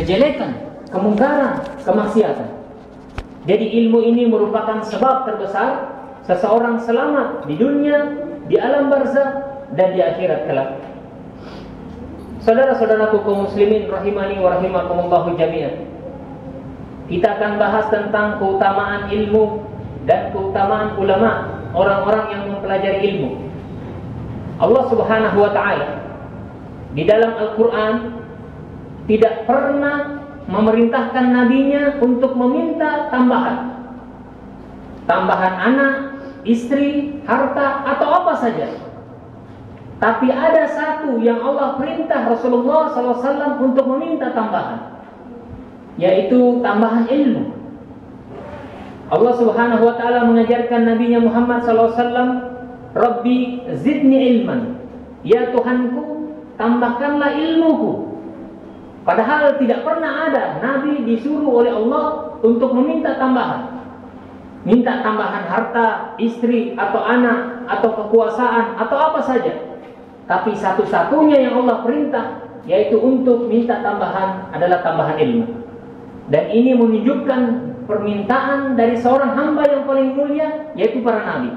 kejelekan, kemungkaran, kemaksiatan. Jadi ilmu ini merupakan sebab terbesar seseorang selamat di dunia, di alam barzakh, dan di akhirat kelak. Saudara-saudaraku kaum muslimin rahimani wa rahimakumullahu jami'an. Kita akan bahas tentang keutamaan ilmu dan keutamaan ulama, orang-orang yang mempelajari ilmu. Allah Subhanahu wa taala di dalam Al-Qur'an tidak pernah memerintahkan nabinya untuk meminta tambahan anak, istri, harta, atau apa saja. Tapi ada satu yang Allah perintah Rasulullah SAW untuk meminta tambahan, yaitu tambahan ilmu. Allah Subhanahu wa taala mengajarkan nabinya Muhammad SAW, Rabbi zidni ilman, ya Tuhanku, tambahkanlah ilmuku. Padahal tidak pernah ada nabi disuruh oleh Allah untuk meminta tambahan. Minta tambahan harta, istri, atau anak, atau kekuasaan, atau apa saja. Tapi satu-satunya yang Allah perintah, yaitu untuk minta tambahan, adalah tambahan ilmu. Dan ini menunjukkan permintaan dari seorang hamba yang paling mulia, yaitu para nabi.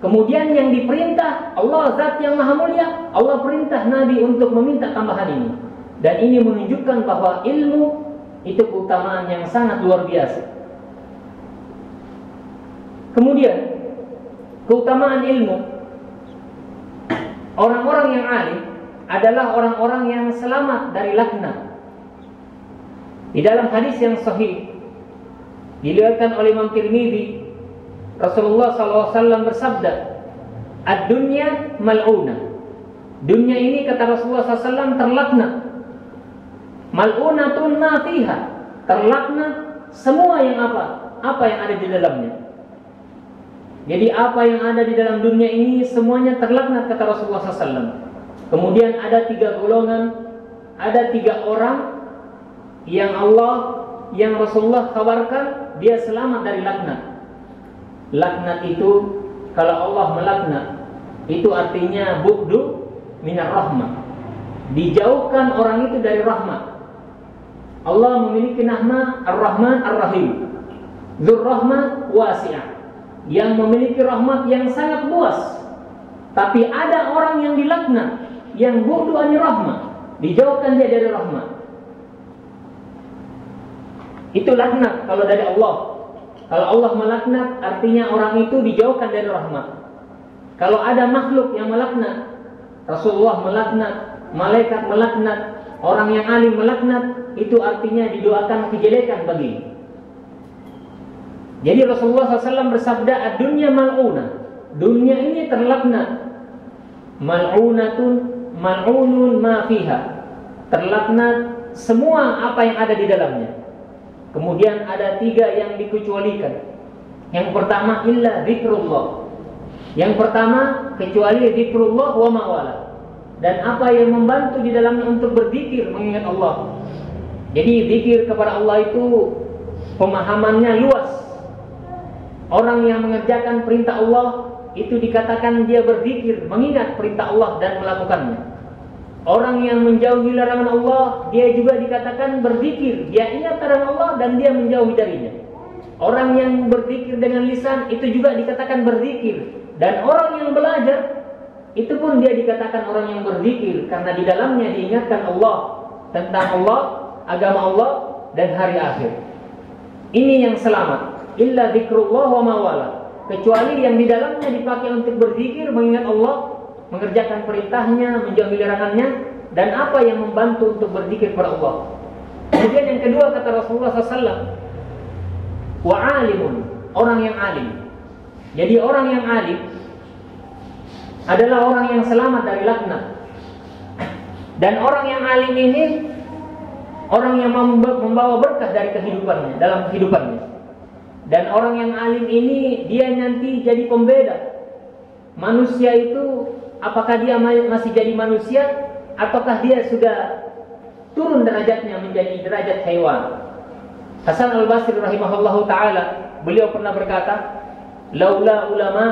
Kemudian yang diperintah Allah, zat yang maha mulia, Allah perintah nabi untuk meminta tambahan ini. Dan ini menunjukkan bahwa ilmu itu keutamaan yang sangat luar biasa. Kemudian keutamaan ilmu, orang-orang yang alim adalah orang-orang yang selamat dari laknat. Di dalam hadis yang sahih diriwayatkan oleh Imam Tirmidzi, Rasulullah SAW bersabda, "Ad-dunya mal'una." Dunia ini, kata Rasulullah SAW, terlaknat. Mal'unatun ma fiha, terlaknat semua yang apa yang ada di dalamnya. Jadi apa yang ada di dalam dunia ini semuanya terlaknat, kata Rasulullah SAW. Kemudian ada 3 golongan, ada 3 orang yang Rasulullah kabarkan dia selamat dari laknat. Laknat itu, kalau Allah melaknat, itu artinya bu'du minar rahmah, dijauhkan orang itu dari rahmat. Allah memiliki nama Ar-Rahman Ar-Rahim, Dzur Rahmah Wasi'ah, yang memiliki rahmat yang sangat luas. Tapi ada orang yang dilaknat, yang bu'du anir rahmah, dijauhkan dia dari rahmat. Itu laknat kalau dari Allah. Kalau Allah melaknat, artinya orang itu dijauhkan dari rahmat. Kalau ada makhluk yang melaknat, Rasulullah melaknat, malaikat melaknat, orang yang alim melaknat, itu artinya didoakan kejelekan baginya. Jadi Rasulullah SAW bersabda, ad-dunya mal'una, dunia ini terlaknat. Mal'unatun mal'unun ma fiha, terlaknat semua apa yang ada di dalamnya. Kemudian ada 3 yang dikecualikan. Yang pertama, illa zikrullah. Yang pertama, kecuali zikrullah wa ma'wala, dan apa yang membantu di dalamnya untuk berzikir, mengingat Allah. Jadi zikir kepada Allah itu pemahamannya luas. Orang yang mengerjakan perintah Allah itu dikatakan dia berzikir, mengingat perintah Allah dan melakukannya. Orang yang menjauhi larangan Allah, dia juga dikatakan berzikir, dia ingat larangan Allah dan dia menjauhi darinya. Orang yang berzikir dengan lisan itu juga dikatakan berzikir. Dan orang yang belajar itu pun dia dikatakan orang yang berzikir, karena di dalamnya diingatkan Allah, tentang Allah, agama Allah, dan hari akhir. Ini yang selamat. Illa zikrullah wa mawala, kecuali yang di dalamnya dipakai untuk berzikir, mengingat Allah, mengerjakan perintahnya, menjauhi larangannya, dan apa yang membantu untuk berzikir kepada Allah. Kemudian yang kedua, kata Rasulullah SAW, wa alimun, orang yang alim. Jadi orang yang alim adalah orang yang selamat dari laknat. Dan orang yang alim ini orang yang membawa berkah dari kehidupannya, dalam kehidupannya. Dan orang yang alim ini dia nanti jadi pembeda. Manusia itu apakah dia masih jadi manusia ataukah dia sudah turun derajatnya menjadi derajat hewan. Hasan al-Basri rahimahullahu ta'ala, beliau pernah berkata, laula ulama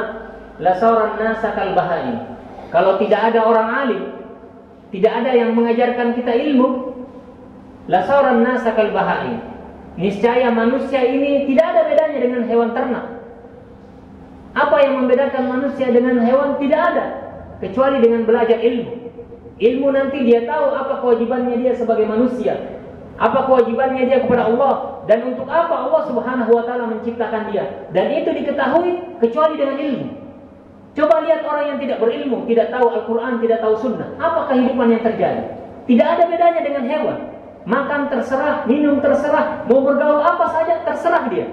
lasaran nasa kal bahaim. Kalau tidak ada orang alim, tidak ada yang mengajarkan kita ilmu, lasaran nasa kal bahaim. Niscaya manusia ini tidak ada bedanya dengan hewan ternak. Apa yang membedakan manusia dengan hewan? Tidak ada, kecuali dengan belajar ilmu. Ilmu nanti dia tahu apa kewajibannya dia sebagai manusia, apa kewajibannya dia kepada Allah, dan untuk apa Allah Subhanahu wa taala menciptakan dia. Dan itu diketahui kecuali dengan ilmu. Coba lihat orang yang tidak berilmu, tidak tahu Al-Quran, tidak tahu Sunnah, apa kehidupan yang terjadi? Tidak ada bedanya dengan hewan. Makan terserah, minum terserah, mau bergaul apa saja terserah dia.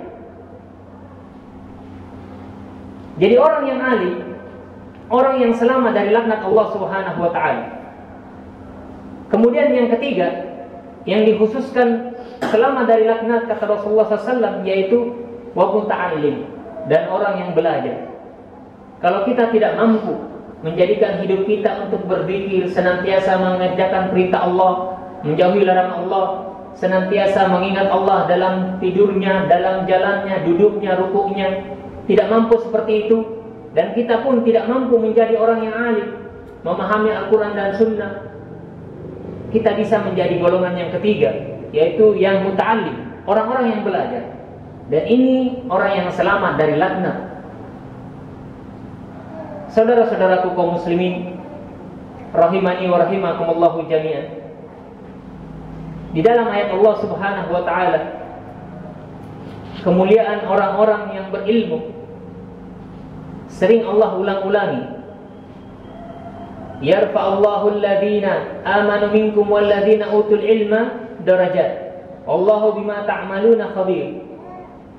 Jadi orang yang alim, orang yang selamat dari laknat Allah Subhanahu wa taala. Kemudian yang ketiga, yang dikhususkan selamat dari laknat kata Rasulullah SAW, yaitu wa muta'allim, dan orang yang belajar. Kalau kita tidak mampu menjadikan hidup kita untuk berzikir, senantiasa mengerjakan perintah Allah, menjauhi larangan Allah, senantiasa mengingat Allah dalam tidurnya, dalam jalannya, duduknya, rukuknya, tidak mampu seperti itu, dan kita pun tidak mampu menjadi orang yang alim, memahami Al-Quran dan Sunnah, kita bisa menjadi golongan yang ketiga, yaitu yang muta'allim, orang-orang yang belajar. Dan ini orang yang selamat dari laknat. Saudara-saudaraku kaum muslimin, rahimani wa rahimakumullahu jami'an. Di dalam ayat Allah Subhanahu wa taala, kemuliaan orang-orang yang berilmu sering Allah ulang-ulangi. Yarfa'allahu alladhina amanu minkum walladhina utul ilma darajat. Allahu bima ta'maluna khabir.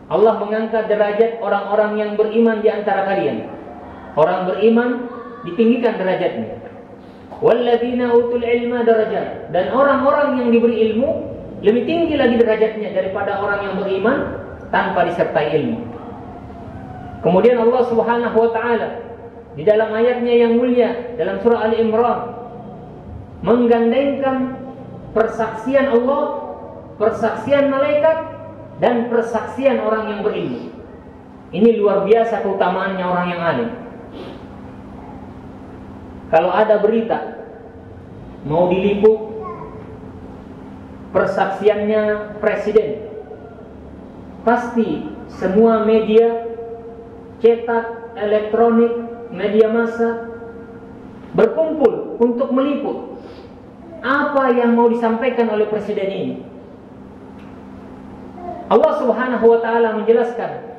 Allah mengangkat derajat orang-orang yang beriman di antara kalian. Orang beriman ditinggikan derajatnya. Walladzina utul ilma darajat, dan orang-orang yang diberi ilmu lebih tinggi lagi derajatnya daripada orang yang beriman tanpa disertai ilmu. Kemudian Allah Subhanahu wa taala di dalam ayatnya yang mulia dalam surah Ali Imran menggandengkan persaksian Allah, persaksian malaikat, dan persaksian orang yang berilmu. Ini luar biasa keutamaannya orang yang alim. Kalau ada berita mau diliput persaksiannya presiden, pasti semua media cetak, elektronik, media massa berkumpul untuk meliput apa yang mau disampaikan oleh presiden ini. Allah Subhanahu wa taala menjelaskan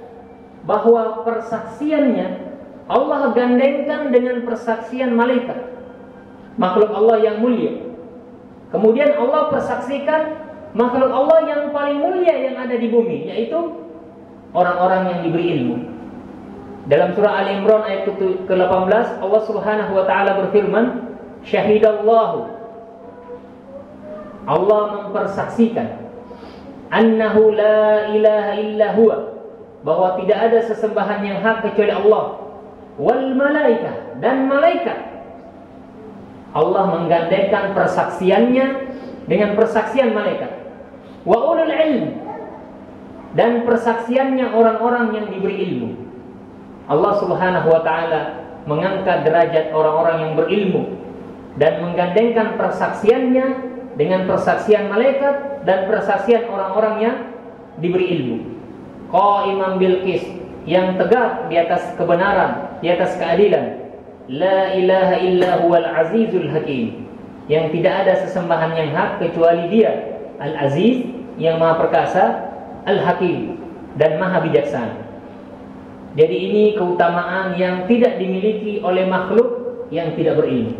bahwa persaksiannya Allah gandengkan dengan persaksian malaikat, makhluk Allah yang mulia. Kemudian Allah persaksikan makhluk Allah yang paling mulia yang ada di bumi, yaitu orang-orang yang diberi ilmu. Dalam surah Ali Imran ayat ke-18, Allah Subhanahu wa taala berfirman, "Syahidallahu." Allah mempersaksikan annahu la ilaha illa huwa, bahwa tidak ada sesembahan yang hak kecuali Allah. Wal malaikah, dan malaikat. Allah menggandengkan persaksiannya dengan persaksian malaikat. Wa ulul ilm, dan persaksiannya orang-orang yang diberi ilmu. Allah Subhanahu wa taala mengangkat derajat orang-orang yang berilmu dan menggandengkan persaksiannya dengan persaksian malaikat dan persaksian orang-orang yang diberi ilmu. Qa'iman bil qist, yang tegak di atas kebenaran, di atas keadilan. La ilaha illa huwal azizul hakim, yang tidak ada sesembahan yang hak kecuali Dia, Al-Aziz, yang Maha Perkasa, Al-Hakim, dan Maha Bijaksana. Jadi ini keutamaan yang tidak dimiliki oleh makhluk yang tidak berilmu.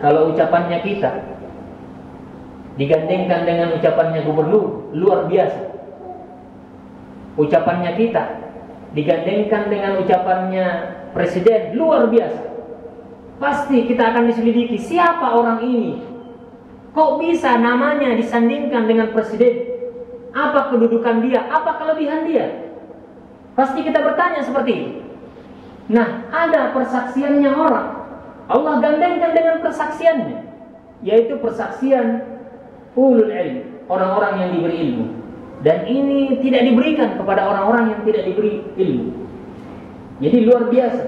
Kalau ucapannya kita digandengkan dengan ucapannya gubernur, luar biasa. Ucapannya kita digandengkan dengan ucapannya presiden, luar biasa. Pasti kita akan diselidiki, siapa orang ini? Kok bisa namanya disandingkan dengan presiden? Apa kedudukan dia? Apa kelebihan dia? Pasti kita bertanya seperti itu. Nah, ada persaksiannya orang, Allah gandengkan dengan persaksiannya, yaitu persaksian ulul ilm, orang-orang yang diberi ilmu. Dan ini tidak diberikan kepada orang-orang yang tidak diberi ilmu. Jadi luar biasa.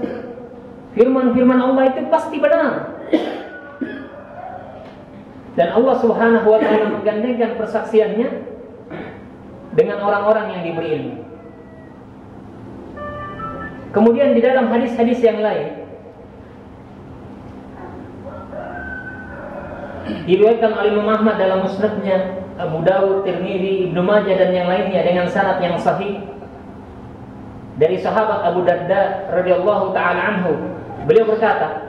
Firman-firman Allah itu pasti benar. Dan Allah Subhanahu wa taala menggandengkan persaksiannya dengan orang-orang yang diberi ilmu. Kemudian di dalam hadis-hadis yang lain diriwayatkan oleh Imam Ahmad dalam musnadnya, Abu Dawud, Tirmidzi, Ibnu Majah dan yang lainnya dengan sanad yang sahih dari sahabat Abu Darda radhiyallahu taala anhu. Beliau berkata,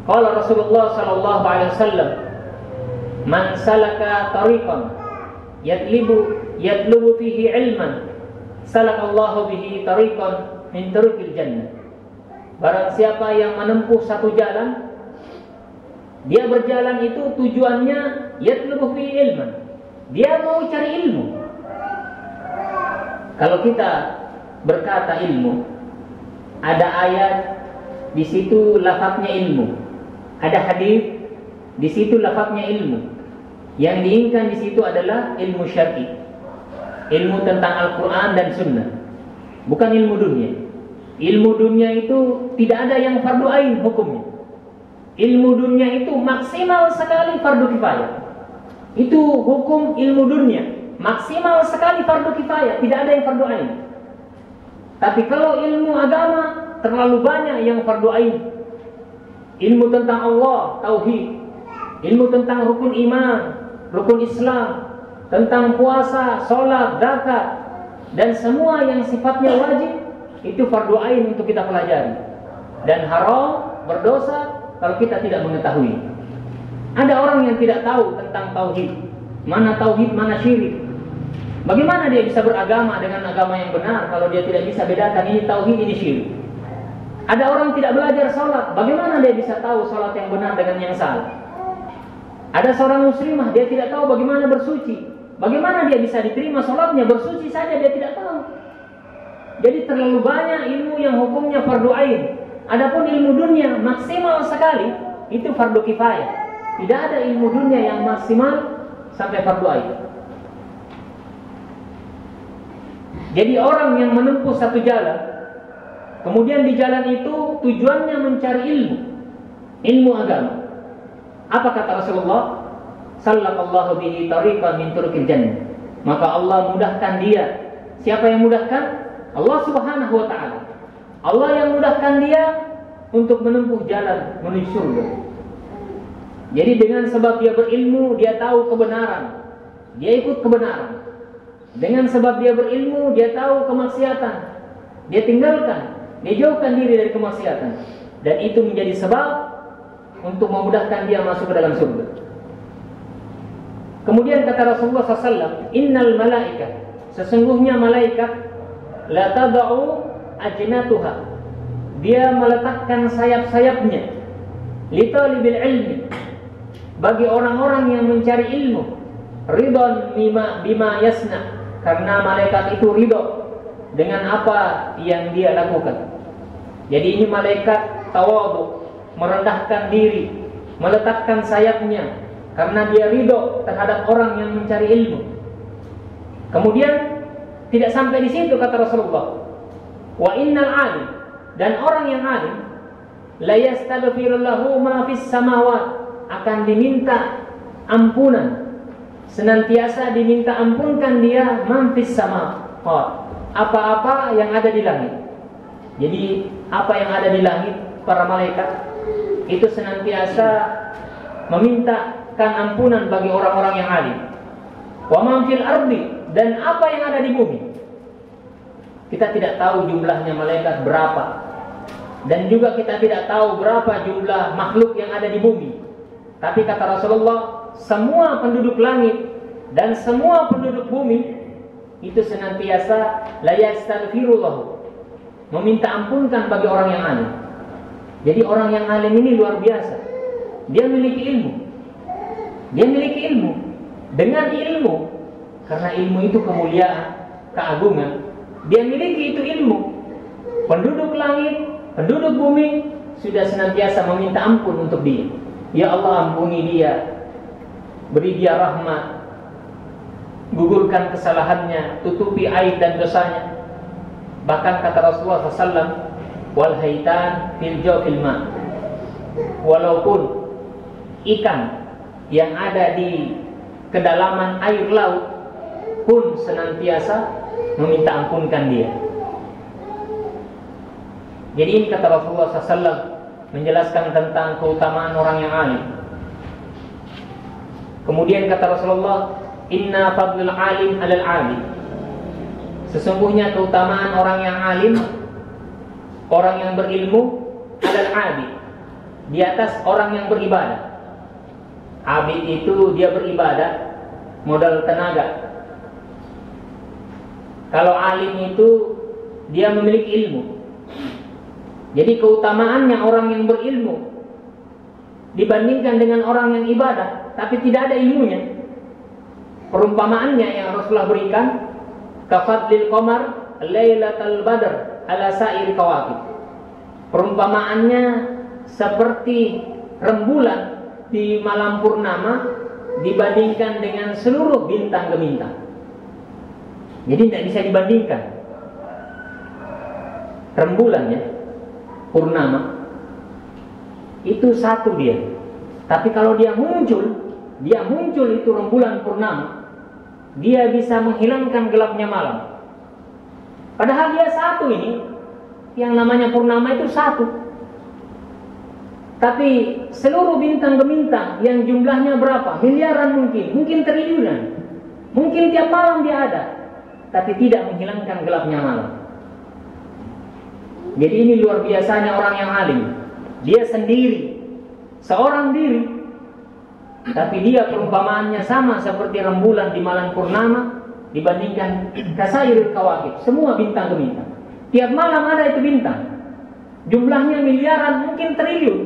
qala Rasulullah sallallahu alaihi wasallam, man salaka tariqan yatlubu fihi ilman salakallahu bihi tariqan min turuqil jannah. Barang siapa yang menempuh satu jalan, dia berjalan itu tujuannya yatlubu fihi ilman, dia mau cari ilmu. Kalau kita berkata ilmu, ada ayat di situ lafadznya ilmu, ada hadis di situ lafadznya ilmu. Yang diinginkan di situ adalah ilmu syar'i, ilmu tentang Al-Quran dan Sunnah, bukan ilmu dunia. Ilmu dunia itu tidak ada yang fardu ain hukumnya. Ilmu dunia itu maksimal sekali fardu kifayah. Itu hukum ilmu dunia, maksimal sekali fardu kifayah, tidak ada yang fardu ain. Tapi kalau ilmu agama terlalu banyak yang fardu ain. Ilmu tentang Allah, tauhid, ilmu tentang rukun iman, rukun Islam, tentang puasa, sholat, zakat, dan semua yang sifatnya wajib, itu fardu ain untuk kita pelajari. Dan haram, berdosa kalau kita tidak mengetahui. Ada orang yang tidak tahu tentang tauhid, mana syirik. Bagaimana dia bisa beragama dengan agama yang benar kalau dia tidak bisa bedakan ini tauhid, ini syirik? Ada orang tidak belajar sholat, bagaimana dia bisa tahu sholat yang benar dengan yang salah? Ada seorang muslimah, dia tidak tahu bagaimana bersuci, bagaimana dia bisa diterima sholatnya? Bersuci saja dia tidak tahu. Jadi terlalu banyak ilmu yang hukumnya fardu ain. Adapun ilmu dunia maksimal sekali itu fardu kifayah. Tidak ada ilmu dunia yang maksimal sampai fardu ain. Jadi orang yang menempuh satu jalan, kemudian di jalan itu tujuannya mencari ilmu agama. Apa kata Rasulullah? Sallallahu bihi tariqan min turuqil jannah. Maka Allah mudahkan dia. Siapa yang mudahkan? Allah Subhanahu wa taala. Allah yang mudahkan dia untuk menempuh jalan menuju surga. Jadi dengan sebab dia berilmu, dia tahu kebenaran, dia ikut kebenaran. Dengan sebab dia berilmu, dia tahu kemaksiatan, dia tinggalkan, dia jauhkan diri dari kemaksiatan. Dan itu menjadi sebab untuk memudahkan dia masuk ke dalam surga. Kemudian kata Rasulullah SAW, innal malaika, sesungguhnya malaikat, la tada'u ajnatuha, dia meletakkan sayap-sayapnya, li talibil ilmi, bagi orang-orang yang mencari ilmu, ridon bima yasna, karena malaikat itu ridho dengan apa yang dia lakukan. Jadi ini malaikat tawadhu, merendahkan diri, meletakkan sayapnya karena dia ridho terhadap orang yang mencari ilmu. Kemudian tidak sampai di situ kata Rasulullah, wa innal alim, dan orang yang alim, la yastaghfiru lahu ma fis samawat, akan diminta ampunan, senantiasa diminta ampunkan dia man fis samawat, apa-apa yang ada di langit. Jadi apa yang ada di langit, para malaikat itu senantiasa memintakan ampunan bagi orang-orang yang alim. Wa man fil ardi, dan apa yang ada di bumi. Kita tidak tahu jumlahnya malaikat berapa, dan juga kita tidak tahu berapa jumlah makhluk yang ada di bumi. Tapi kata Rasulullah, semua penduduk langit dan semua penduduk bumi itu senantiasa la yastaghfirullah, meminta ampunkan bagi orang yang alim. Jadi orang yang alim ini luar biasa. Dia memiliki ilmu. Dia memiliki ilmu. Dengan ilmu, karena ilmu itu kemuliaan, keagungan, dia miliki itu ilmu. Penduduk langit, penduduk bumi sudah senantiasa meminta ampun untuk dia. Ya Allah, ampuni dia, beri dia rahmat, gugurkan kesalahannya, tutupi aib dan dosanya. Bahkan kata Rasulullah SAW, wal haitan fil jawfil ma, walaupun ikan yang ada di kedalaman air laut pun senantiasa meminta ampunkan dia. Jadi ini kata Rasulullah SAW menjelaskan tentang keutamaan orang yang alim. Kemudian kata Rasulullah, inna fadlul alim alal alim. Sesungguhnya keutamaan orang yang alim, orang yang berilmu, alal abid, di atas orang yang beribadah. Abid itu dia beribadah, modal tenaga. Kalau alim itu dia memiliki ilmu. Jadi keutamaannya orang yang berilmu dibandingkan dengan orang yang ibadah tapi tidak ada ilmunya. Perumpamaannya yang Rasulullah berikan, kafadlil qamar lailatal badr ala sa'ir kawakib. Perumpamaannya seperti rembulan di malam purnama dibandingkan dengan seluruh bintang gemintang. Jadi tidak bisa dibandingkan. Rembulannya purnama itu satu dia. Tapi kalau dia muncul itu rembulan purnama, dia bisa menghilangkan gelapnya malam. Padahal dia satu ini, yang namanya purnama itu satu. Tapi seluruh bintang gemintang yang jumlahnya berapa? Miliaran mungkin triliunan. Mungkin tiap malam dia ada, tapi tidak menghilangkan gelapnya malam. Jadi ini luar biasanya orang yang alim. Dia sendiri, seorang diri, tapi dia perumpamaannya sama seperti rembulan di malam purnama dibandingkan kasairil kawakib, semua bintang gemintang. Tiap malam ada itu bintang. Jumlahnya miliaran, mungkin triliun.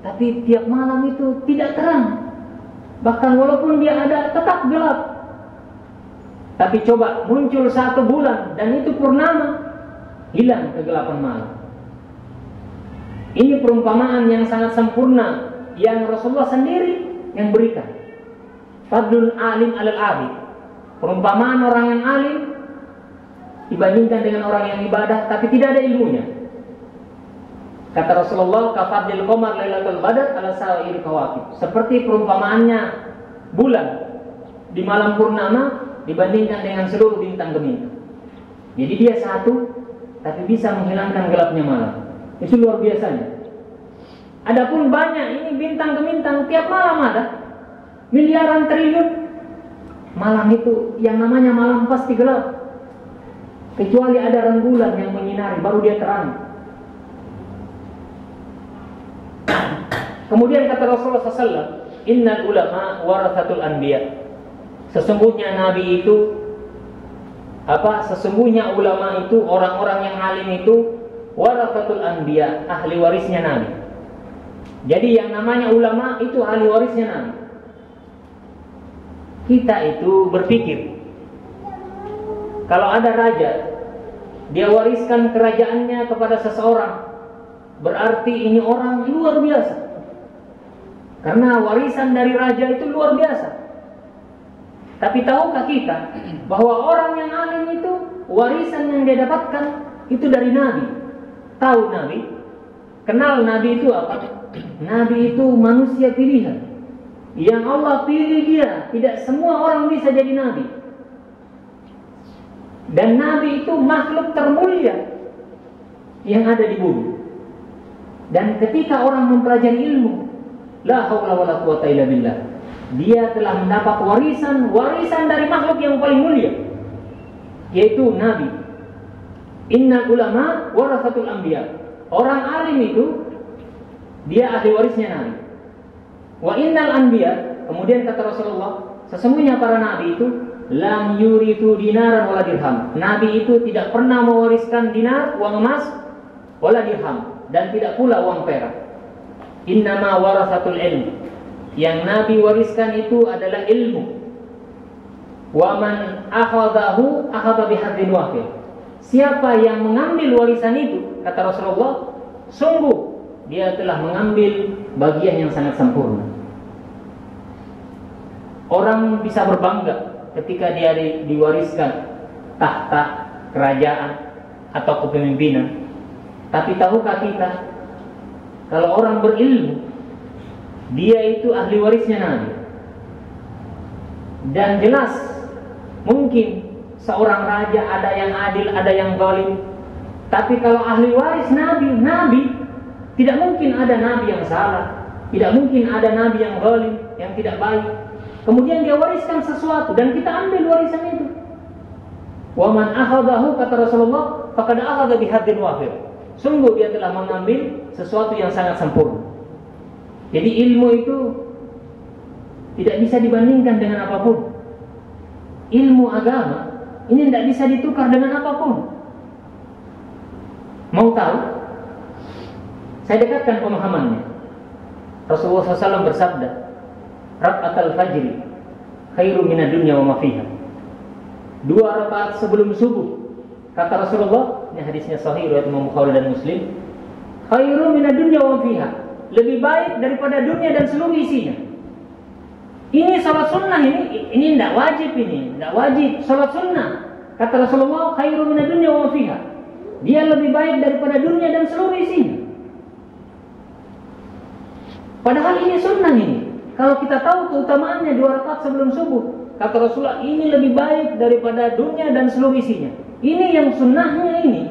Tapi tiap malam itu tidak terang. Bahkan walaupun dia ada, tetap gelap. Tapi coba muncul satu bulan dan itu purnama, hilang kegelapan malam. Ini perumpamaan yang sangat sempurna yang Rasulullah sendiri yang berikan. Fadlul alim alal abid. Perumpamaan orang yang alim dibandingkan dengan orang yang ibadah tapi tidak ada ilmunya. Kata Rasulullah, kafadlil qamar lailatul badr ala sa'ir kawakib. Seperti perumpamaannya bulan di malam purnama dibandingkan dengan seluruh bintang gemintang. Jadi dia satu tapi bisa menghilangkan gelapnya malam. Itu luar biasanya. Adapun banyak ini bintang gemintang tiap malam ada miliaran triliun. Malam itu yang namanya malam pasti gelap. Kecuali ada rembulan yang menyinari baru dia terang. Kemudian kata Rasulullah SAW, innal ulama warathatul anbiya. Sesungguhnya nabi itu sesungguhnya ulama itu, orang-orang yang alim itu warathatul anbiya, ahli warisnya nabi. Jadi yang namanya ulama itu ahli warisnya nabi. Kita itu berpikir, kalau ada raja, dia wariskan kerajaannya kepada seseorang, berarti ini orang luar biasa. Karena warisan dari raja itu luar biasa. Tapi tahukah kita bahwa orang yang alim itu warisan yang dia dapatkan itu dari nabi? Tahu nabi? Kenal nabi itu apa? Nabi itu manusia pilihan yang Allah pilih dia. Tidak semua orang bisa jadi nabi. Dan nabi itu makhluk termulia yang ada di bumi. Dan ketika orang mempelajari ilmu, la haula wala quwata illa billah, dia telah mendapat warisan dari makhluk yang paling mulia, yaitu nabi. Innal ulama warathatul anbiya. Orang alim itu dia ahli warisnya nabi. Wa innal anbiya, kemudian kata Rasulullah, sesungguhnya para nabi itu lam yurithu dinaran wala dirham. Nabi itu tidak pernah mewariskan dinar, uang emas, wala dirham, dan tidak pula uang perak. Innama warathatul ilm. Yang Nabi wariskan itu adalah ilmu. Wa man akhadahu akhadha bihadzin wafir. Siapa yang mengambil warisan itu, kata Rasulullah, sungguh dia telah mengambil bagian yang sangat sempurna. Orang bisa berbangga ketika dia diwariskan tahta kerajaan atau kepemimpinan. Tapi tahukah kita, kalau orang berilmu, dia itu ahli warisnya nabi. Dan jelas mungkin seorang raja ada yang adil, ada yang zalim. Tapi kalau ahli waris nabi, tidak mungkin ada nabi yang salah, tidak mungkin ada nabi yang zalim, yang tidak baik. Kemudian dia wariskan sesuatu dan kita ambil warisan itu. Wa man akhadahu, kata Rasulullah, faqad akhadha bihadzin wafir. Sungguh dia telah mengambil sesuatu yang sangat sempurna. Jadi ilmu itu tidak bisa dibandingkan dengan apapun. Ilmu agama ini tidak bisa ditukar dengan apapun. Mau tahu? Saya dekatkan pemahamannya. Rasulullah SAW bersabda, "Rak'atul fajri khairu minad dunya wa ma fiha." 2 rakaat sebelum subuh, kata Rasulullah, ini hadisnya sahih riwayat Imam Bukhari dan Muslim, khairu minad dunya wa ma fiha, lebih baik daripada dunia dan seluruh isinya. Ini salat sunnah, ini tidak wajib, tidak wajib salat sunnah. Kata Rasulullah, khairu minad dunya wa ma fiha, dia lebih baik daripada dunia dan seluruh isinya. Padahal ini sunnah ini. Kalau kita tahu keutamaannya 2 rakaat sebelum subuh, kata Rasulullah, ini lebih baik daripada dunia dan seluruh isinya. Ini yang sunnahnya ini.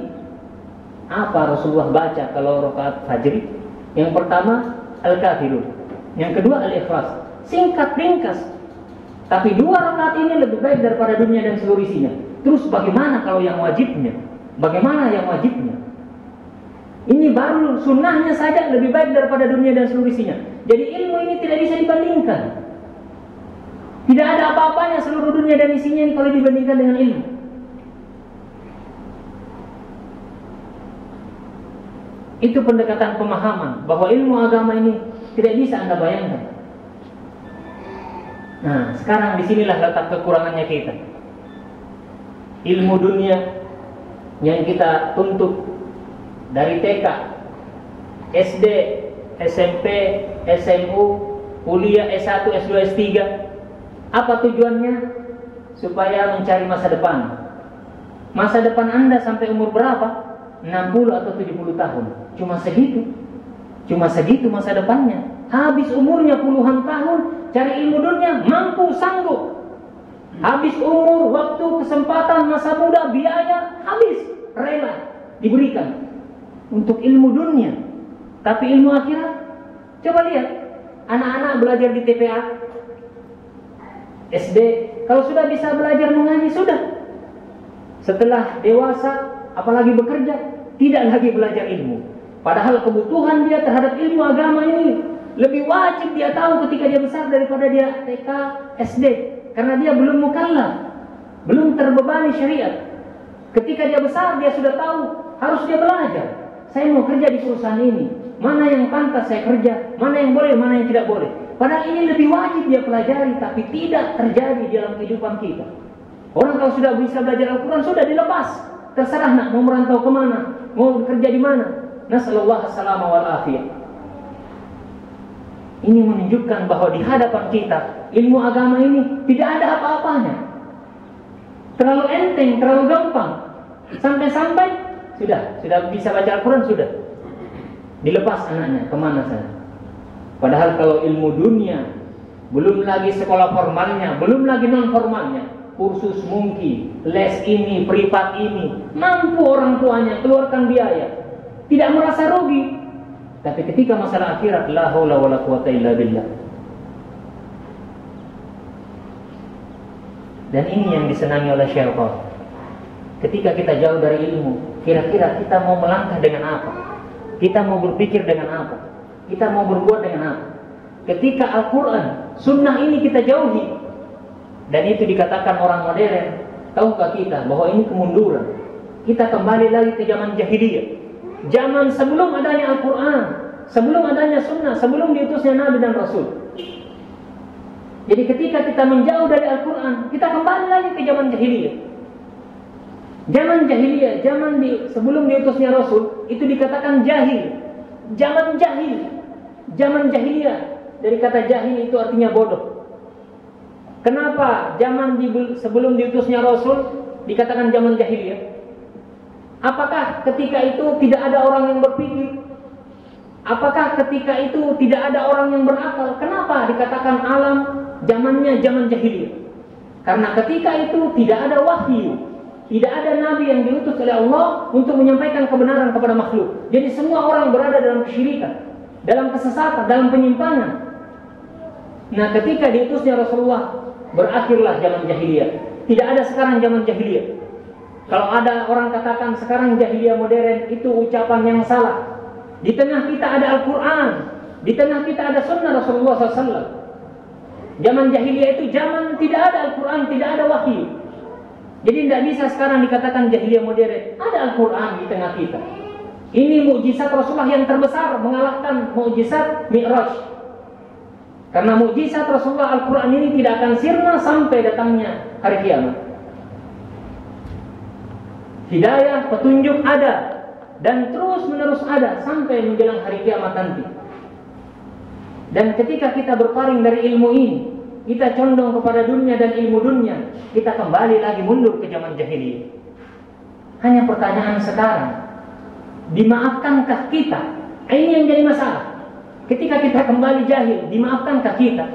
Apa Rasulullah baca kalau rakaat fajr? Yang pertama Al-Kafirun, yang kedua Al-Ikhlas. Singkat ringkas. Tapi 2 rakaat ini lebih baik daripada dunia dan seluruh isinya. Terus bagaimana kalau yang wajibnya? Bagaimana yang wajibnya? Ini baru sunnahnya saja lebih baik daripada dunia dan seluruh isinya. Jadi ilmu ini tidak bisa dibandingkan. Tidak ada apa-apanya seluruh dunia dan isinya ini kalau dibandingkan dengan ilmu. Itu pendekatan pemahaman bahwa ilmu agama ini tidak bisa Anda bayangkan. Nah, sekarang disinilah letak kekurangannya kita. Ilmu dunia yang kita tuntut dari TK, SD, SMP, SMU, kuliah S1, S2, S3. Apa tujuannya? Supaya mencari masa depan. Masa depan Anda sampai umur berapa? 60 atau 70 tahun. Cuma segitu masa depannya. Habis umurnya puluhan tahun cari ilmu dunia, mampu, sanggup. Habis umur, waktu, kesempatan, masa muda, biaya, habis, rela diberikan untuk ilmu dunia. Tapi ilmu akhirat, coba lihat anak-anak belajar di TPA, SD, kalau sudah bisa belajar mengaji, sudah. Setelah dewasa, apalagi bekerja, tidak lagi belajar ilmu. Padahal kebutuhan dia terhadap ilmu agama ini lebih wajib dia tahu ketika dia besar daripada dia TK, SD. Karena dia belum mukallaf, belum terbebani syariat. Ketika dia besar, dia sudah tahu, harus dia belajar. Saya mau kerja di perusahaan ini, mana yang pantas saya kerja, mana yang boleh, mana yang tidak boleh. Padahal ini lebih wajib dia pelajari, tapi tidak terjadi dalam kehidupan kita. Orang kalau sudah bisa belajar Al-Quran, sudah dilepas. Terserah nak mau merantau kemana, mau bekerja di mana. Nasallallahu as-salama wal afiyah. Ini menunjukkan bahwa di hadapan kita ilmu agama ini tidak ada apa-apanya. Terlalu enteng, terlalu gampang. Sampai-sampai sudah bisa baca Al-Quran, sudah dilepas anaknya kemana saja. Padahal kalau ilmu dunia, belum lagi sekolah formalnya, belum lagi non formalnya, kursus mungkin, les ini, privat ini, mampu orang tuanya keluarkan biaya, tidak merasa rugi. Tapi ketika masalah akhirat, la haula wala quwata illa billah. Dan ini yang disenangi oleh syaitan. Ketika kita jauh dari ilmu, kira-kira kita mau melangkah dengan apa? Kita mau berpikir dengan apa? Kita mau berbuat dengan apa? Ketika Al-Quran, sunnah ini kita jauhi, dan itu dikatakan orang modern, tahukah kita bahwa ini kemunduran? Kita kembali lagi ke zaman jahiliyah. Zaman sebelum adanya Al-Quran, sebelum adanya sunnah, sebelum diutusnya Nabi dan Rasul. Jadi ketika kita menjauh dari Al-Quran, kita kembali lagi ke zaman jahiliyah. Zaman jahiliyah, sebelum diutusnya Rasul, itu dikatakan jahil. Zaman jahil, zaman jahiliyah. Dari kata jahil itu artinya bodoh. Kenapa sebelum diutusnya Rasul dikatakan zaman jahiliyah? Apakah ketika itu tidak ada orang yang berpikir? Apakah ketika itu tidak ada orang yang berakal? Kenapa dikatakan alam zamannya zaman jahiliyah? Karena ketika itu tidak ada wahyu, tidak ada nabi yang diutus oleh Allah untuk menyampaikan kebenaran kepada makhluk. Jadi semua orang berada dalam kesyirikan, dalam kesesatan, dalam penyimpangan. Nah, ketika diutusnya Rasulullah, berakhirlah zaman jahiliyah. Tidak ada sekarang zaman jahiliyah. Kalau ada orang katakan sekarang jahiliyah modern, itu ucapan yang salah. Di tengah kita ada Al-Quran, di tengah kita ada sunnah Rasulullah SAW. Zaman jahiliyah itu zaman tidak ada Al-Quran, tidak ada wahyu. Jadi tidak bisa sekarang dikatakan jahiliyah modern. Ada Al-Quran di tengah kita. Ini mukjizat Rasulullah yang terbesar, mengalahkan mukjizat Mi'raj. Karena mukjizat Rasulullah Al-Quran ini tidak akan sirna sampai datangnya hari kiamat. Hidayah, petunjuk ada, dan terus menerus ada sampai menjelang hari kiamat nanti. Dan ketika kita berpaling dari ilmu ini, kita condong kepada dunia dan ilmu dunia, kita kembali lagi mundur ke zaman jahiliyah. Hanya pertanyaan sekarang, dimaafkankah kita? Ini yang jadi masalah. Ketika kita kembali jahil, dimaafkankah kita?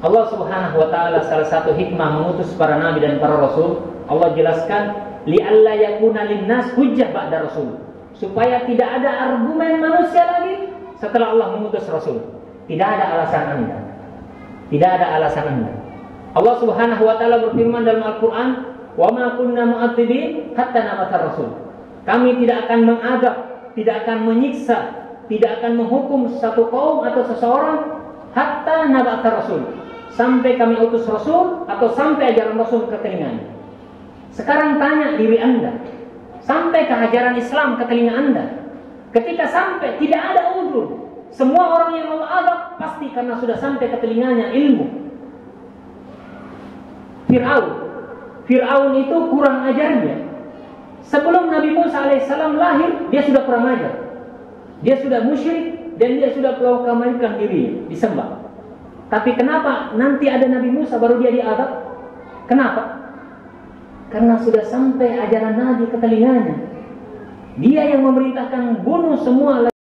Allah Subhanahu wa taala salah satu hikmah mengutus para nabi dan para rasul, Allah jelaskan li'alla yakuna linnas hujjah ba'da rasul, supaya tidak ada argumen manusia lagi setelah Allah mengutus rasul. Tidak ada alasan Anda. Tidak ada alasan Anda. Allah Subhanahu wa taala berfirman dalam Al-Qur'an, "Wa ma kunna mu'adzibin hatta nab'atsa rasul." Kami tidak akan mengadab, tidak akan menyiksa, tidak akan menghukum satu kaum atau seseorang hatta nab'atsa rasul. Sampai kami utus rasul atau sampai ajaran rasul ke telinganya. Sekarang tanya diri Anda, sampai ke ajaran Islam ke telinga Anda? Ketika sampai, tidak ada uzur. Semua orang yang Allah azab pasti karena sudah sampai ke telinganya ilmu. Fir'aun itu kurang ajarnya. Sebelum Nabi Musa alaihissalam lahir, dia sudah kurang ajar. Dia sudah musyrik dan dia sudah proklamirkan diri disembah. Tapi kenapa nanti ada Nabi Musa baru dia diazab? Kenapa? Karena sudah sampai ajaran Nabi ke telinganya. Dia yang memerintahkan bunuh semua